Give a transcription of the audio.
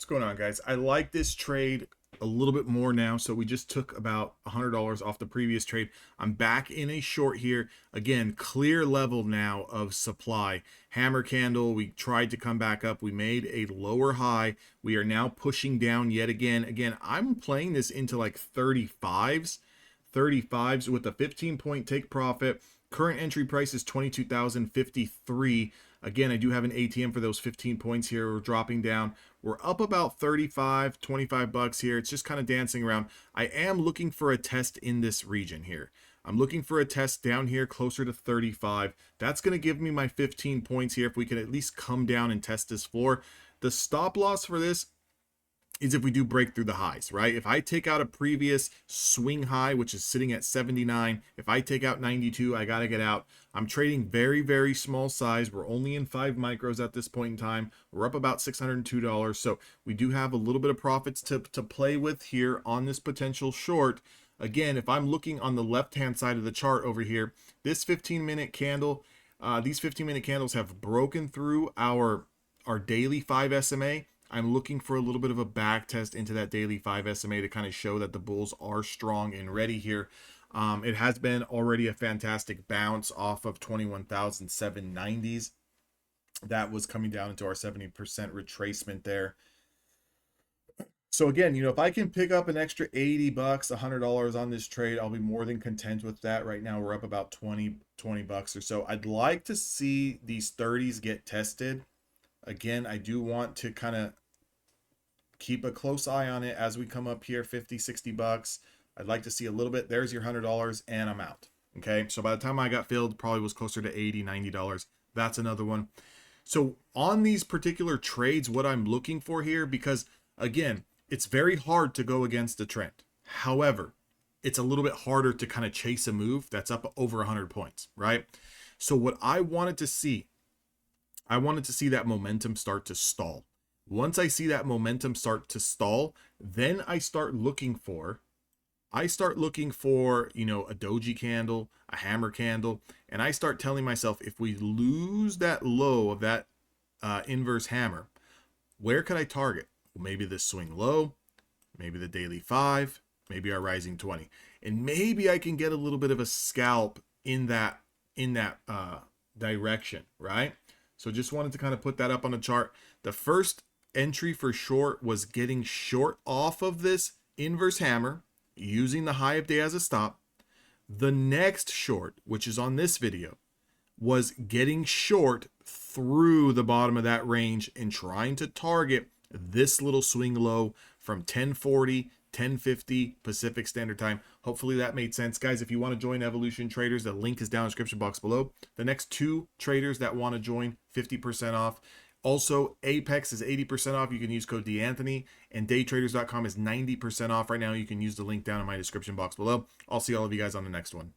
What's going on, guys? I like this trade a little bit more now. So we just took about $100 off the previous trade. I'm back in a short here. Again, clear level now of supply. Hammer candle, we tried to come back up. We made a lower high. We are now pushing down yet again. Again, I'm playing this into like 35s with a 15-point take profit. Current entry price is $22,053. Again, I do have an ATM for those 15 points here. We're dropping down. We're up about 35, 25 bucks here. It's just kind of dancing around. I am looking for a test in this region here. I'm looking for a test down here closer to 35. That's going to give me my 15 points here if we can at least come down and test this floor. The stop loss for this is if we do break through the highs, right? If I take out a previous swing high, which is sitting at 79, if I take out 92, I got to get out. I'm trading very, very small size. We're only in 5 micros at this point in time. We're up about $602. So we do have a little bit of profits to play with here on this potential short. Again, if I'm looking on the left-hand side of the chart over here, this 15-minute candle, these 15-minute candles have broken through our daily 5 SMA. I'm looking for a little bit of a back test into that daily 5 SMA to kind of show that the bulls are strong and ready here. It has been already a fantastic bounce off of 21,790s. That was coming down into our 70% retracement there. So again, if I can pick up an extra 80 bucks, $100 on this trade, I'll be more than content with that. Right now, we're up about 20 bucks or so. I'd like to see these 30s get tested. Again, I do want to kind of keep a close eye on it as we come up here, 50, 60 bucks. I'd like to see a little bit. There's your $100 and I'm out. Okay. So by the time I got filled, probably was closer to $80, $90. That's another one. So on these particular trades, what I'm looking for here, because again, it's very hard to go against the trend. However, it's a little bit harder to kind of chase a move that's up over 100 points, right? So what I wanted to see that momentum start to stall. Once I see that momentum start to stall, then I start looking for, a doji candle, a hammer candle, and I start telling myself, if we lose that low of that inverse hammer, where could I target? Well, maybe this swing low, maybe the daily 5, maybe our rising 20, and maybe I can get a little bit of a scalp in that direction, right? So just wanted to kind of put that up on the chart. The first entry for short was getting short off of this inverse hammer, using the high of day as a stop. The next short, which is on this video, was getting short through the bottom of that range and trying to target this little swing low from 1040, 1050 Pacific Standard Time. Hopefully that made sense. Guys, if you want to join Evolution Traders, the link is down in the description box below. The next 2 traders that want to join, 50% off. Also, Apex is 80% off. You can use code DAnthony, and daytraders.com is 90% off right now. You can use the link down in my description box below. I'll see all of you guys on the next one.